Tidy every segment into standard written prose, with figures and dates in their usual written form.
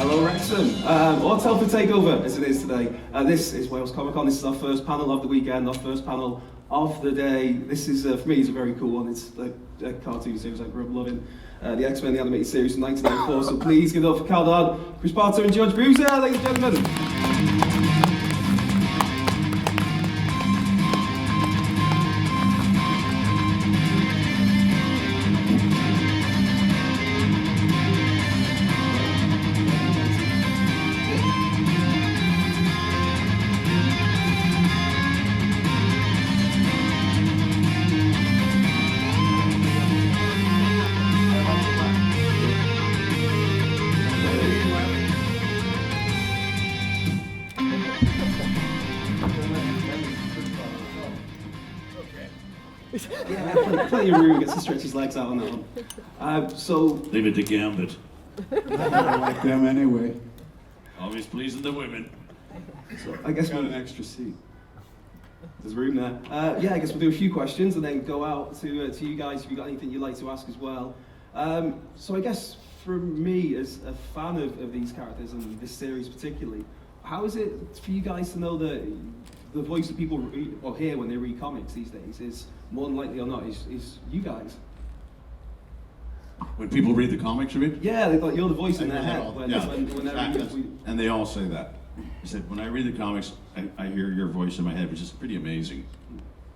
Hello Wrexham, or Telford Takeover as it is today. This is Wales Comic Con. This is our first panel of the weekend, our first panel of the day. This is, for me, it's a very cool one. It's a cartoon series I grew up loving. The X-Men, the animated series from 1994. So please give it up for Cal Dodd, Chris Potter and George Bruiser, ladies and gentlemen. Yeah, plenty of room, gets to stretch his legs out on that one. So leave it to Gambit. I don't like them anyway. Always pleasing the women. So I guess Got an extra seat. there's room there. Yeah, I guess we'll do a few questions and then go out to you guys if you've got anything you'd like to ask as well. So I guess from me, as a fan of these characters and this series particularly, how is it for you guys to know that the voice that people read, or hear when they read comics these days is more than likely or not is you guys? When people read the comics, you mean? Yeah, like you're the voice in their head when they're Exactly. reading. And they all say that. He said, when I read the comics, I hear your voice in my head, which is pretty amazing.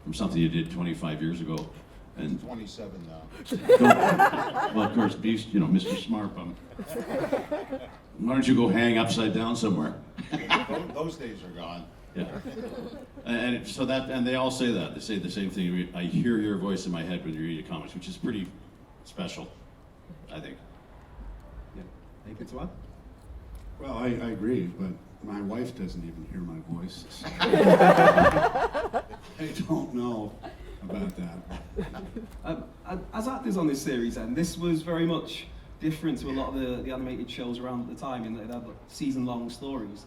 From something you did 25 years ago. And 27 now. well, of course, Beast, Mr. Smart Bum. Why don't you go hang upside down somewhere? Those days are gone. Yeah. And they all say that. They say the same thing. I hear your voice in my head when you read the comics, which is pretty special, I think. Yeah, anything to add? Well, I agree, but my wife doesn't even hear my voice. So I don't know about that. As actors on this series, then, this was very much different to a lot of the animated shows around at the time, in that it had season-long stories.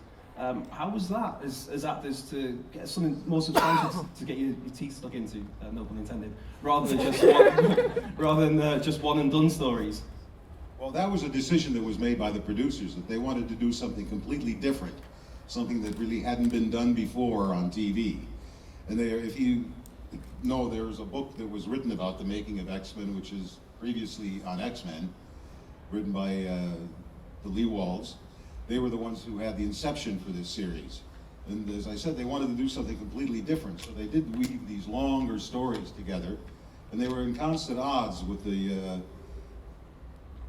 How was that, as actors, to get something more substantial to get your teeth stuck into, no pun intended, rather than just one and done stories? Well, that was a decision that was made by the producers, that they wanted to do something completely different, something that really hadn't been done before on TV. And if you know, there was a book that was written about the making of X-Men, which is previously on X-Men, written by the Leewalds. They were the ones who had the inception for this series. And as I said, they wanted to do something completely different. So they did weave these longer stories together. And they were in constant odds with the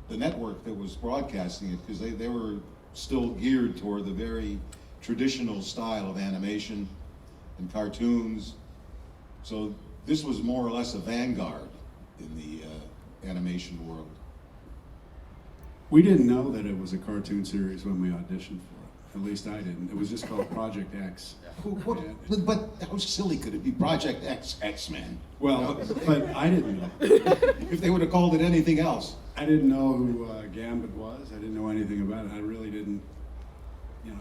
network that was broadcasting it, because they were still geared toward the very traditional style of animation and cartoons. So this was more or less a vanguard in the animation world. We didn't know that it was a cartoon series when we auditioned for it. At least I didn't. It was just called Project X. But how silly could it be? Project X-Men. Well, but I didn't know. If they would have called it anything else. I didn't know who Gambit was. I didn't know anything about it. I really didn't. It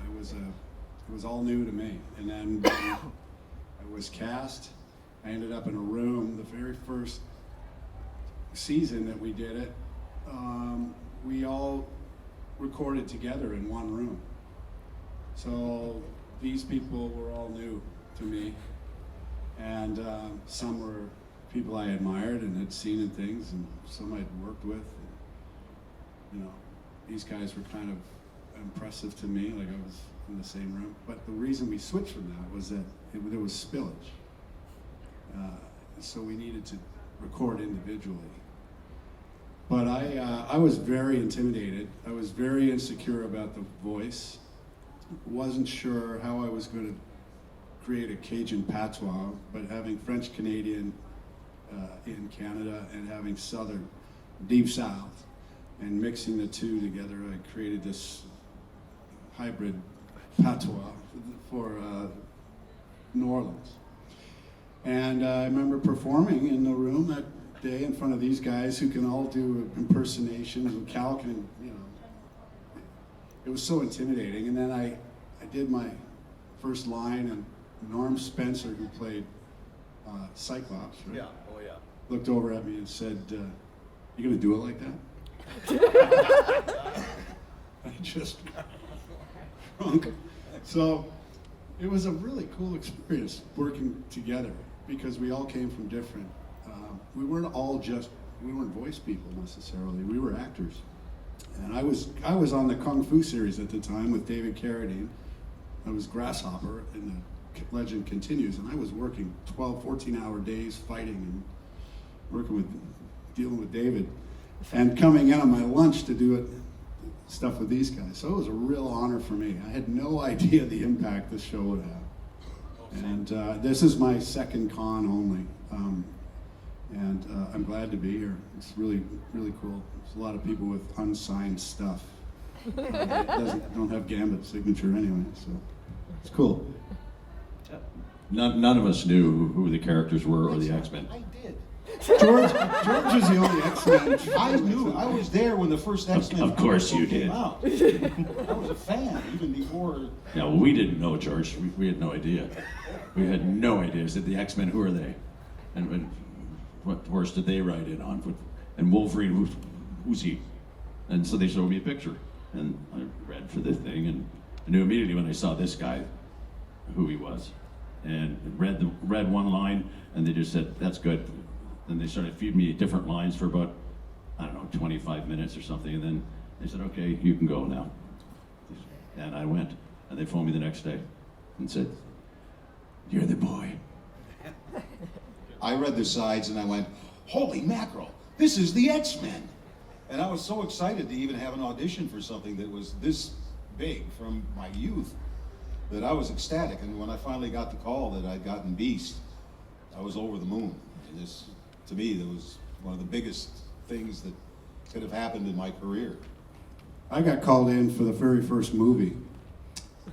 was all new to me. And then when I was cast, I ended up in a room. The very first season that we did it, we all recorded together in one room. So these people were all new to me, and some were people I admired and had seen in things, and some I'd worked with. And, these guys were kind of impressive to me, like I was in the same room. But the reason we switched from that was that there was spillage. So we needed to record individually. But I was very intimidated. I was very insecure about the voice. Wasn't sure how I was going to create a Cajun patois, but having French Canadian in Canada and having Southern, Deep South, and mixing the two together, I created this hybrid patois for New Orleans. And I remember performing in the room that day in front of these guys who can all do impersonations, and Cal can, it was so intimidating. And then I did my first line, and Norm Spencer, who played Cyclops, right? Yeah, oh yeah. Looked over at me and said, "You gonna do it like that?" I just drunk. So it was a really cool experience working together because we all came from different. We weren't voice people necessarily. We were actors. And I was on the Kung Fu series at the time with David Carradine. I was Grasshopper in the Legend Continues, and I was working 12, 14-hour days fighting and dealing with David, and coming in on my lunch to do stuff with these guys. So it was a real honor for me. I had no idea the impact this show would have. And this is my second con only. And I'm glad to be here. It's really, really cool. There's a lot of people with unsigned stuff. Don't have Gambit's signature anyway, so it's cool. None of us knew who the characters were or the X-Men. I did. George is the only X-Men. I knew. I was there when the first X-Men Of course you came did. out. I was a fan even before. Yeah, well, we didn't know, George. We had no idea. We had no idea. I said, the X-Men, who are they? And what horse did they ride in on? And Wolverine, who's he? And so they showed me a picture. And I read for the thing, and I knew immediately when I saw this guy who he was. And read one line, and they just said, that's good. Then they started feeding me different lines for about, 25 minutes or something. And then they said, okay, you can go now. And I went. And they phoned me the next day and said, you're the boy. I read the sides and I went, holy mackerel, this is the X-Men. And I was so excited to even have an audition for something that was this big from my youth that I was ecstatic. And when I finally got the call that I'd gotten Beast, I was over the moon. And this, to me, that was one of the biggest things that could have happened in my career. I got called in for the very first movie.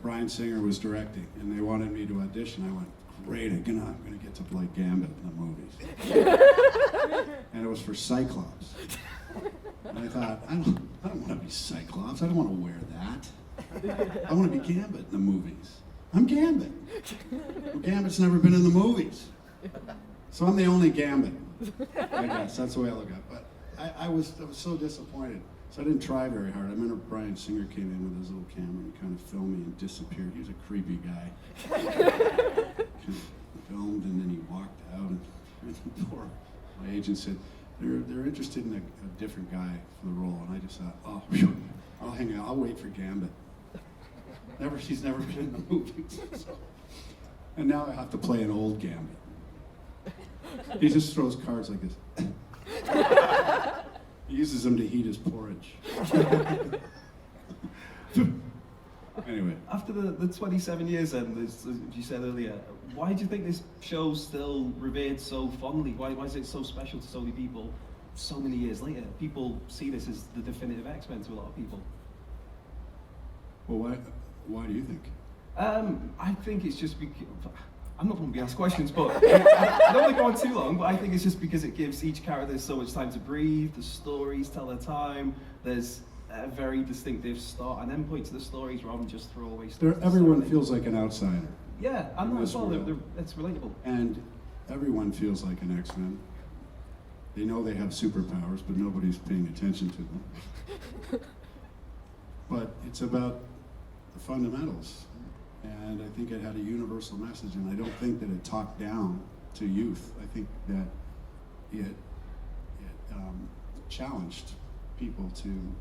Bryan Singer was directing, and they wanted me to audition. I went, great, I'm gonna get to play Gambit in the movies. And it was for Cyclops. And I thought, I don't want to be Cyclops. I don't want to wear that. I want to be Gambit in the movies. I'm Gambit. Well, Gambit's never been in the movies. So I'm the only Gambit. I guess that's the way I look at it. But I was so disappointed. So I didn't try very hard. I remember Bryan Singer came in with his little camera and kind of filmed me and disappeared. He was a creepy guy. Kind of filmed and then he walked out. And poor, my agent said, they're interested in a different guy for the role. And I just thought, oh, phew, I'll hang out. I'll wait for Gambit. He's never been in the movies. So. And now I have to play an old Gambit. He just throws cards like this. He uses them to heat his porridge. Anyway. After the 27 years then, as you said earlier, why do you think this show's still revered so fondly? Why is it so special to so many people so many years later? People see this as the definitive X-Men to a lot of people. Well, why do you think? I think it's just because, I'm not going to be asked questions, but I don't want to go on too long, but I think it's just because it gives each character so much time to breathe, the stories tell their time, there's a very distinctive start and end point to the stories rather than just throwaway stuff. Everyone feels like an outsider. Yeah, and in that as this well, world. it's relatable. And everyone feels like an X-Men. They know they have superpowers, but nobody's paying attention to them. But it's about the fundamentals. And I think it had a universal message, and I don't think that it talked down to youth. I think that it challenged people to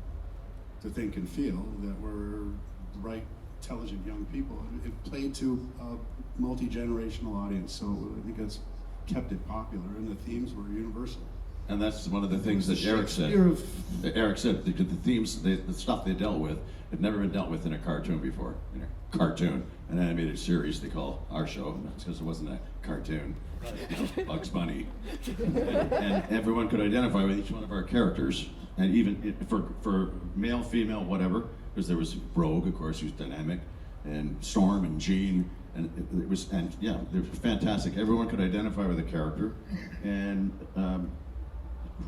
think and feel that we're the right, intelligent young people. It played to a multi-generational audience, so I think that's kept it popular, and the themes were universal. And that's one of the things that Eric said. Eric said the themes, the stuff they dealt with, had never been dealt with in a cartoon before. In a cartoon, an animated series they call our show, because it wasn't a cartoon. Bugs Bunny. And everyone could identify with each one of our characters. And even for male, female, whatever, because there was Rogue, of course, who's dynamic, and Storm and Jean, and they were fantastic. Everyone could identify with a character, and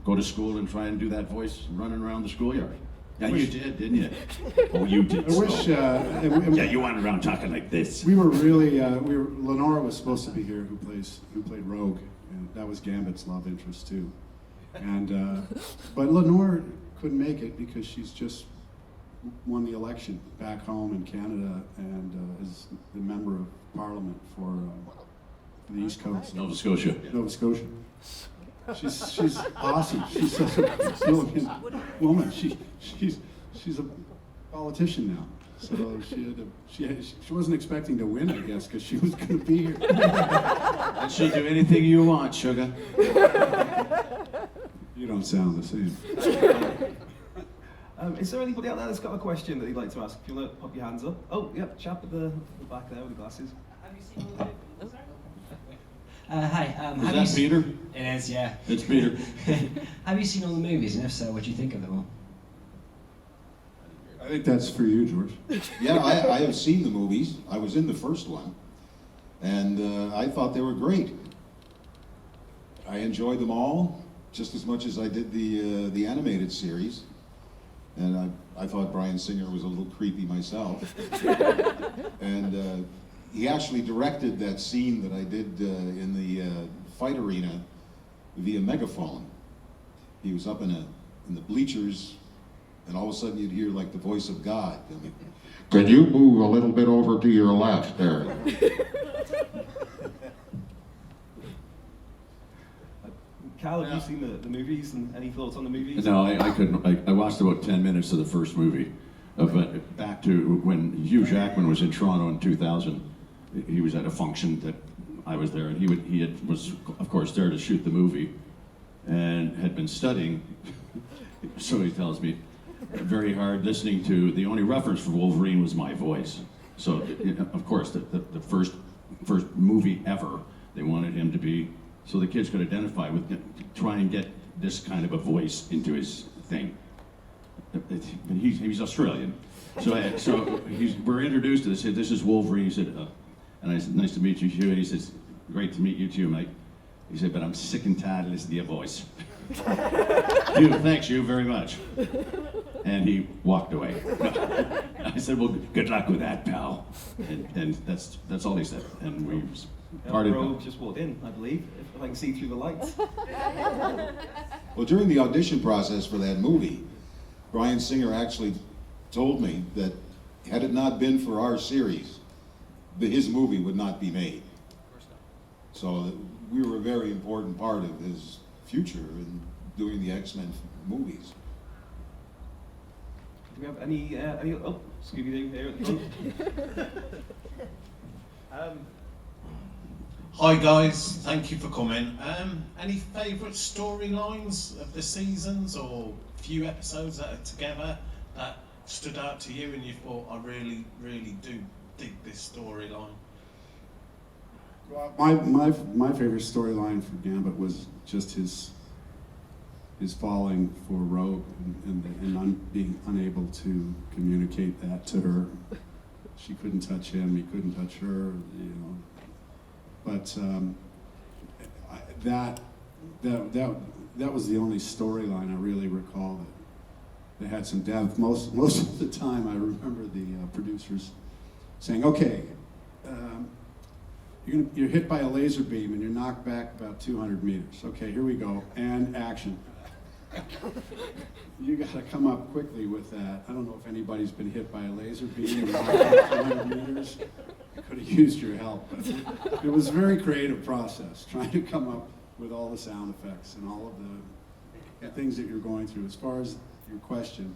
go to school and try and do that voice running around the schoolyard. Yeah, you did, didn't you? Oh, you did. I wish. Yeah, you wandered around talking like this. We were really. Lenora was supposed to be here, who played Rogue, and that was Gambit's love interest too. And but Lenore couldn't make it because she's just won the election back home in Canada and is the member of Parliament for the East Coast. Nova Scotia. Nova Scotia. She's awesome. She's such a brilliant woman. She's a politician now. So she wasn't expecting to win, I guess, because she was going to be here. And she'll do anything you want, sugar. You don't sound the same. Is there anybody out there that's got a question that you'd like to ask? If you want to pop your hands up. Oh, yep, chap at the back there with the glasses. Have you seen all the Hi. Is that Peter? It is, yeah. It's Peter. Have you seen all the movies, and if so, what do you think of them all? I think that's for you, George. Yeah, I have seen the movies. I was in the first one, and I thought they were great. I enjoyed them all just as much as I did the animated series, and I thought Bryan Singer was a little creepy myself. And he actually directed that scene that I did in the fight arena via megaphone. He was up in the bleachers, and all of a sudden you'd hear like the voice of God. I mean, Can you move a little bit over to your left there? Cal, have you seen the movies and any thoughts on the movies? No, I couldn't. I watched about 10 minutes of the first movie. But back to when Hugh Jackman was in Toronto in 2000, he was at a function that I was there, and was of course there to shoot the movie, and had been studying. So he tells me, very hard listening to. The only reference for Wolverine was my voice. So of course the first movie ever, they wanted him to be so the kids could identify with, try and get this kind of a voice into his thing. He's Australian, so we're introduced to this. He said, "This is Wolverine." He said, and I said, "Nice to meet you, Hugh." And he says, "Great to meet you too, mate." He said, "But I'm sick and tired of listening to your voice." Hugh, thanks, Hugh, very much. And he walked away. I said, "Well, good luck with that, pal." And that's all he said. And we parted. Rogue just walked in, I believe, if I can see through the lights. well, during the audition process for that movie, Bryan Singer actually told me that had it not been for our series, his movie would not be made. So we were a very important part of his future in doing the X-Men movies. Do we have any oh, Scooby-Doo here at the front. Hi guys, thank you for coming. Any favourite storylines of the seasons or few episodes that are together that stood out to you and you thought, I really, really do dig this storyline? Well, my favorite storyline for Gambit was just his falling for Rogue and being unable to communicate that to her. She couldn't touch him, he couldn't touch her, you know. But that was the only storyline I really recall that had some depth. Most of the time, I remember the producers saying, "Okay, you're hit by a laser beam and you're knocked back about 200 meters. Okay, here we go, and action." You got to come up quickly with that. I don't know if anybody's been hit by a laser beam and knocked back 200 meters. I could have used your help. But it was a very creative process, trying to come up with all the sound effects and all of the things that you're going through. As far as your question,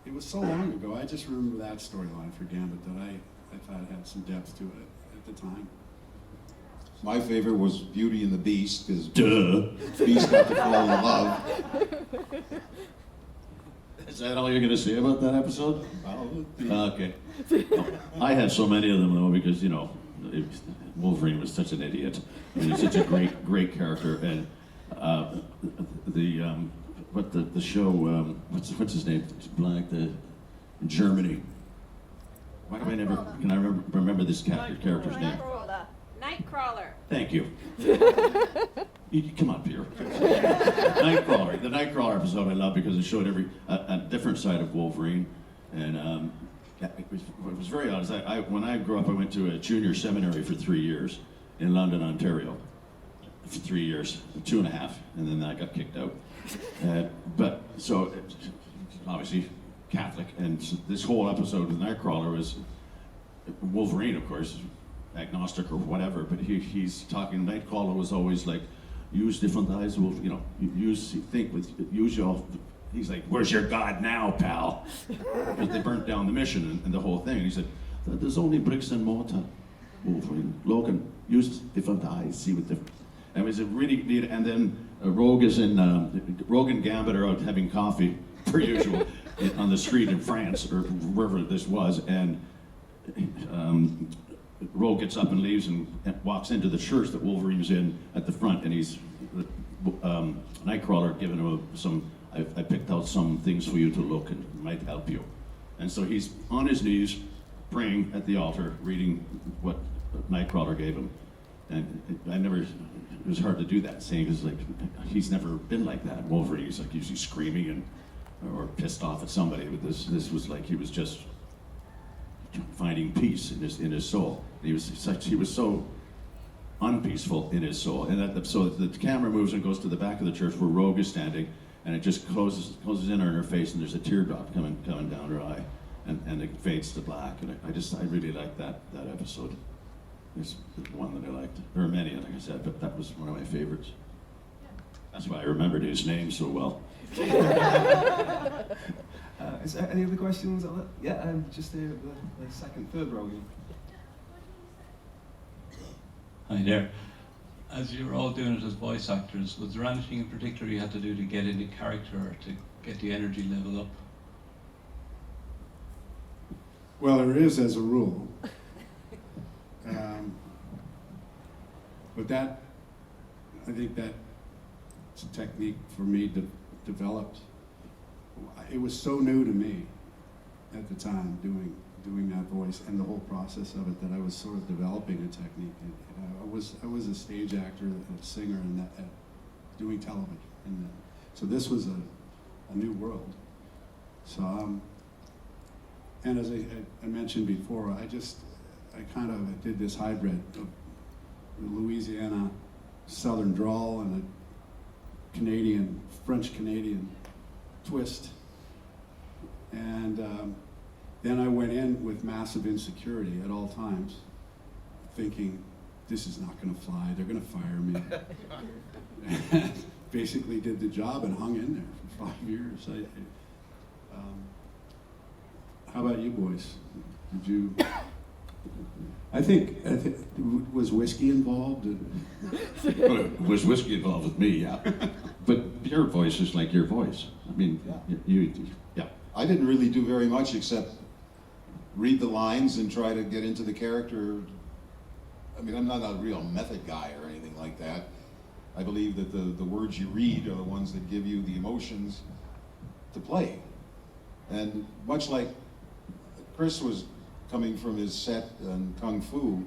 it was so long ago. I just remember that storyline for Gambit that I thought had some depth to it at the time. My favorite was Beauty and the Beast, because Beast got to fall in love. Is that all you're going to say about that episode? Okay. I had so many of them though because Wolverine was such an idiot. I mean, he's such a great character, and the show what's his name? It's blank. Germany. Why do I never can I remember this character's name? Nightcrawler. Thank you. You come up here. Nightcrawler. The Nightcrawler episode I love because it showed a different side of Wolverine, and it was very honest. When I grew up, I went to a junior seminary for 3 years in London, Ontario. For 3 years, 2.5, and then I got kicked out. But so obviously Catholic, and this whole episode with Nightcrawler was Wolverine, of course, agnostic or whatever, but he's talking. Nightcrawler was always like, use different eyes, use your. He's like, where's your God now, pal? Because they burnt down the mission and the whole thing. And he said, there's only bricks and mortar. Wolverine, Logan, use different eyes, see what different. And it was a really neat. And then Rogue is in. Rogue and Gambit are out having coffee, per usual, on the street in France or wherever this was, and. Rogue gets up and leaves and walks into the church that Wolverine's in at the front, and he's Nightcrawler giving him some. I picked out some things for you to look and might help you, and so he's on his knees praying at the altar, reading what Nightcrawler gave him, and it was hard to do that, saying because like he's never been like that. Wolverine, he's like usually screaming and or pissed off at somebody, but this was like he was just finding peace in his soul. He was so unpeaceful in his soul, and so the camera moves and goes to the back of the church where Rogue is standing, and it just closes in on her face, and there's a teardrop coming down her eye, and it fades to black. And I really liked that episode. It's the one that I liked. There are many, like I said, but that was one of my favorites. That's why I remembered his name so well. Is there any other questions? Yeah, just the second, third row. Hi there. As you were all doing it as voice actors, was there anything in particular you had to do to get into character or to get the energy level up? Well, there is as a rule. But I think that's a technique for me to developed. It was so new to me at the time doing that voice and the whole process of it that I was sort of developing a technique. I was a stage actor, a singer, and doing television, and so this was a new world. So, and as I mentioned before, I kind of did this hybrid of Louisiana Southern drawl and a French Canadian twist. And then I went in with massive insecurity at all times, thinking, this is not going to fly, they're going to fire me. And basically did the job and hung in there for 5 years. How about you boys? Did you? I think was whiskey involved? Was whiskey involved with me? Yeah. But your voice is like your voice. I mean, yeah. I didn't really do very much except read the lines and try to get into the character. I mean, I'm not a real method guy or anything like that. I believe that the words you read are the ones that give you the emotions to play. And much like Chris was coming from his set on Kung Fu,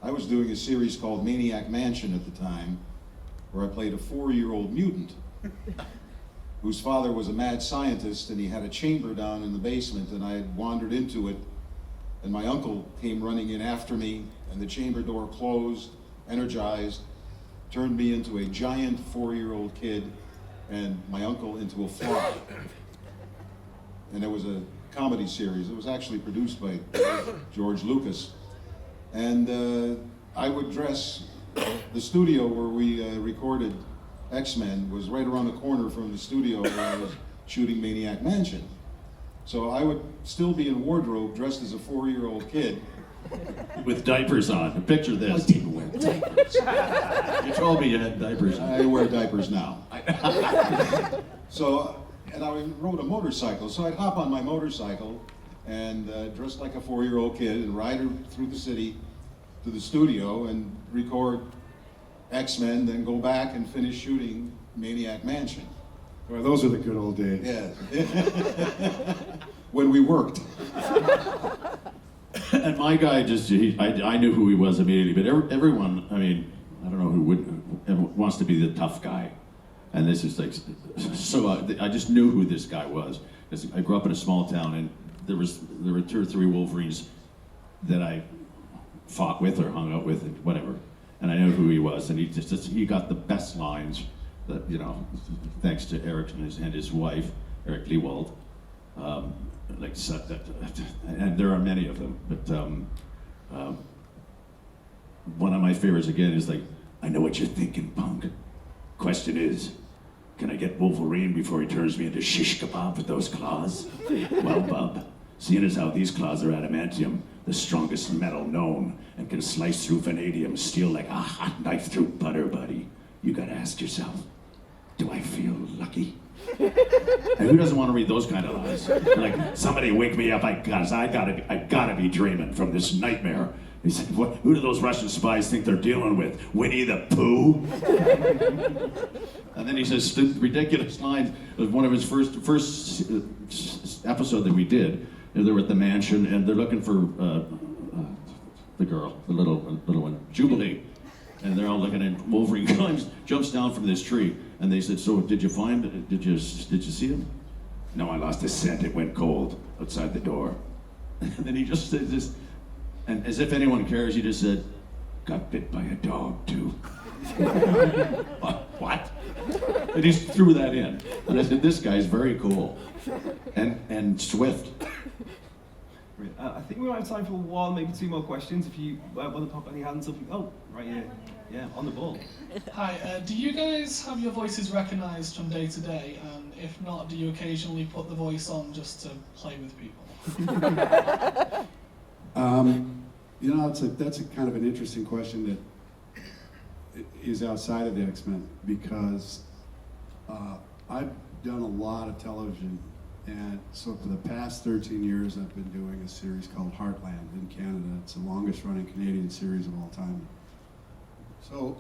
I was doing a series called Maniac Mansion at the time, where I played a 4-year-old mutant whose father was a mad scientist, and he had a chamber down in the basement, and I had wandered into it, and my uncle came running in after me, and the chamber door closed, energized, turned me into a giant 4-year-old kid, and my uncle into a fly. And it was a comedy series. It was actually produced by George Lucas. And I would dress, the studio where we recorded X-Men was right around the corner from the studio where I was shooting Maniac Mansion. So I would still be in wardrobe dressed as a 4-year-old kid. With diapers on. Picture this. I didn't wear diapers. You told me you had diapers on. I wear diapers now. So, and I rode a motorcycle, so I'd hop on my motorcycle and dress like a 4-year-old kid and ride her through the city to the studio and record X-Men, then go back and finish shooting Maniac Mansion. Well, those are the good old days. Yeah. When we worked. And my guy I knew who he was immediately, but everyone, I mean, I don't know who wants to be the tough guy. And this is like, so I just knew who this guy was. Because I grew up in a small town, and there were 2 or 3 Wolverines that I fought with or hung out with, and whatever. And I knew who he was, and he got the best lines that, thanks to Eric and his wife, Eric Lewald. like, and there are many of them, but one of my favorites again is like, I know what you're thinking, punk. Question is, can I get Wolverine before he turns me into shish kebab with those claws? Well, bub, seeing as how these claws are adamantium, the strongest metal known, and can slice through vanadium steel like a hot knife through butter, buddy, you gotta ask yourself, do I feel lucky? And who doesn't want to read those kind of lines? Like, somebody wake me up, I gotta be dreaming from this nightmare. He said, who do those Russian spies think they're dealing with? Winnie the Pooh? And then he says the ridiculous lines of one of his first episode that we did. They were at the mansion and they're looking for the girl, the little one, Jubilee. And they're all looking, and Wolverine jumps down from this tree. And they said, so did you see him? No, I lost his scent. It went cold outside the door. And then he just said this, and as if anyone cares, he just said, got bit by a dog too. What? And he threw that in. And I said, this guy's very cool and swift. I think we might have time for one, maybe two more questions. If you want to pop any hands up. Oh, right here. Yeah, on the ball. Hi, do you guys have your voices recognised from day to day? And if not, do you occasionally put the voice on just to play with people? You know, that's a kind of an interesting question that is outside of the X-Men, because I've done a lot of television, and so for the past 13 years I've been doing a series called Heartland in Canada. It's the longest running Canadian series of all time. So,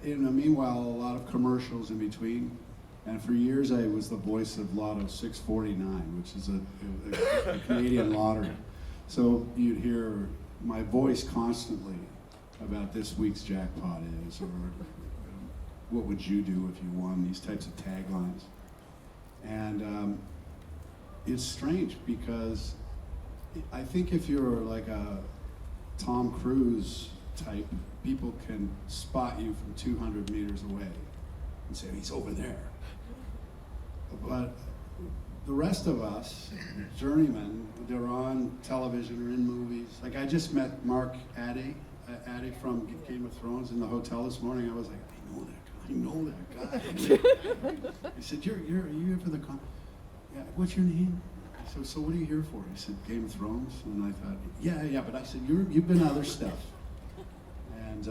meanwhile, a lot of commercials in between, and for years I was the voice of Lotto 649, which is a Canadian lottery. So you'd hear my voice constantly about this week's jackpot is, or what would you do if you won, these types of taglines. And it's strange because I think if you're like a Tom Cruise type, people can spot you from 200 meters away and say, he's over there. But the rest of us, journeymen, they're on television or in movies. Like, I just met Mark Addy from Game of Thrones in the hotel this morning. I was like, I know that guy. He said, are you here for the con? Yeah, what's your name? I said, so what are you here for? He said, Game of Thrones. And I thought, yeah, but I said, you've been other stuff. And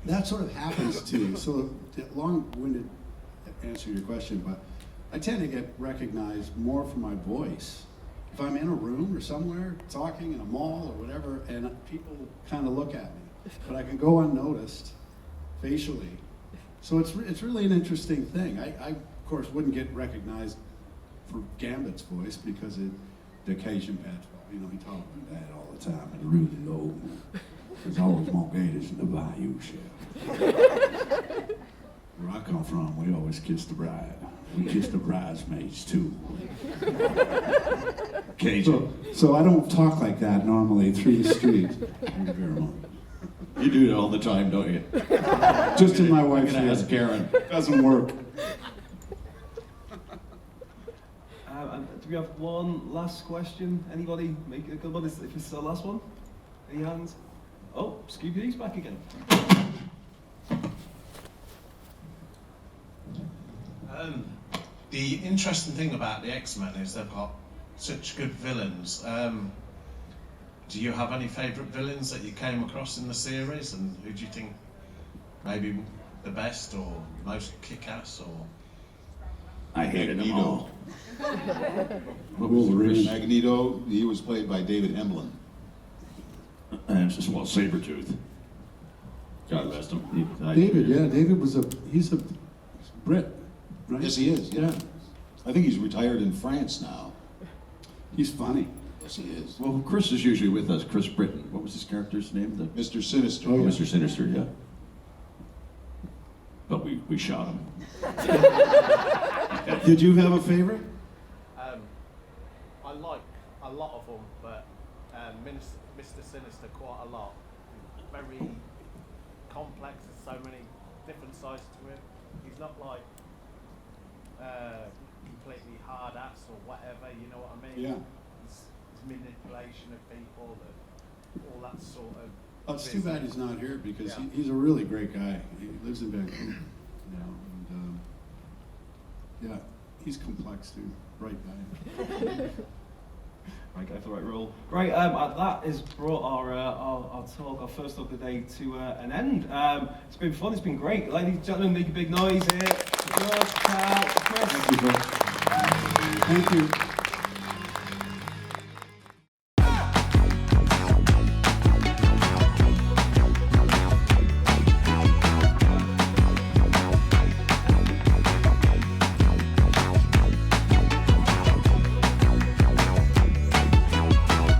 that sort of happens to you. So, long-winded answer to your question, but I tend to get recognized more for my voice. If I'm in a room or somewhere, talking in a mall or whatever, and people kind of look at me, but I can go unnoticed facially. So it's really an interesting thing. I of course, wouldn't get recognized for Gambit's voice because the Cajun Pat, he talks about that all the time, and really low. There's always more gators in the bayou, chef. Where I come from, we always kiss the bride. We kiss the bridesmaids too. Cajun. So I don't talk like that normally through the street. Thank you very much. You do it all the time, don't you? Just in my wife's I'm gonna ask Karen. Doesn't work. Do we have one last question? Anybody make a good one? If it's the last one? Any hands? Oh, Scooby-Doo's back again. The interesting thing about the X-Men is they've got such good villains. Do you have any favourite villains that you came across in the series, and who do you think maybe the best or most kick-ass? Or I hated them all. Magneto, he was played by David Hemlin. And it's just, well, Sabretooth. God rest him. David he's a Brit, right? Yes, he is. Yeah. I think he's retired in France now. He's funny. Yes, he is. Well, Chris is usually with us. Chris Britton. What was his character's name? Mr. Sinister. Oh, yeah. Mr. Sinister, yeah. But we shot him. Did you have a favorite? I like a lot of them, but Mr. Sinister quite a lot. Very complex. There's so many different sides to him. He's not like completely hard ass or whatever, you know what I mean? Yeah. His manipulation of people, all that sort of. Oh, it's too bad he's not here because Yeah. he's a really great guy. He lives in Vancouver, you know, and yeah, he's complex too. Bright guy. Right guy for the right role. Right, that has brought our talk, our first talk of the day to an end. It's been fun, it's been great. Ladies and gentlemen, make a big noise here. George, Carl, Chris. Thank you, folks. Thank you.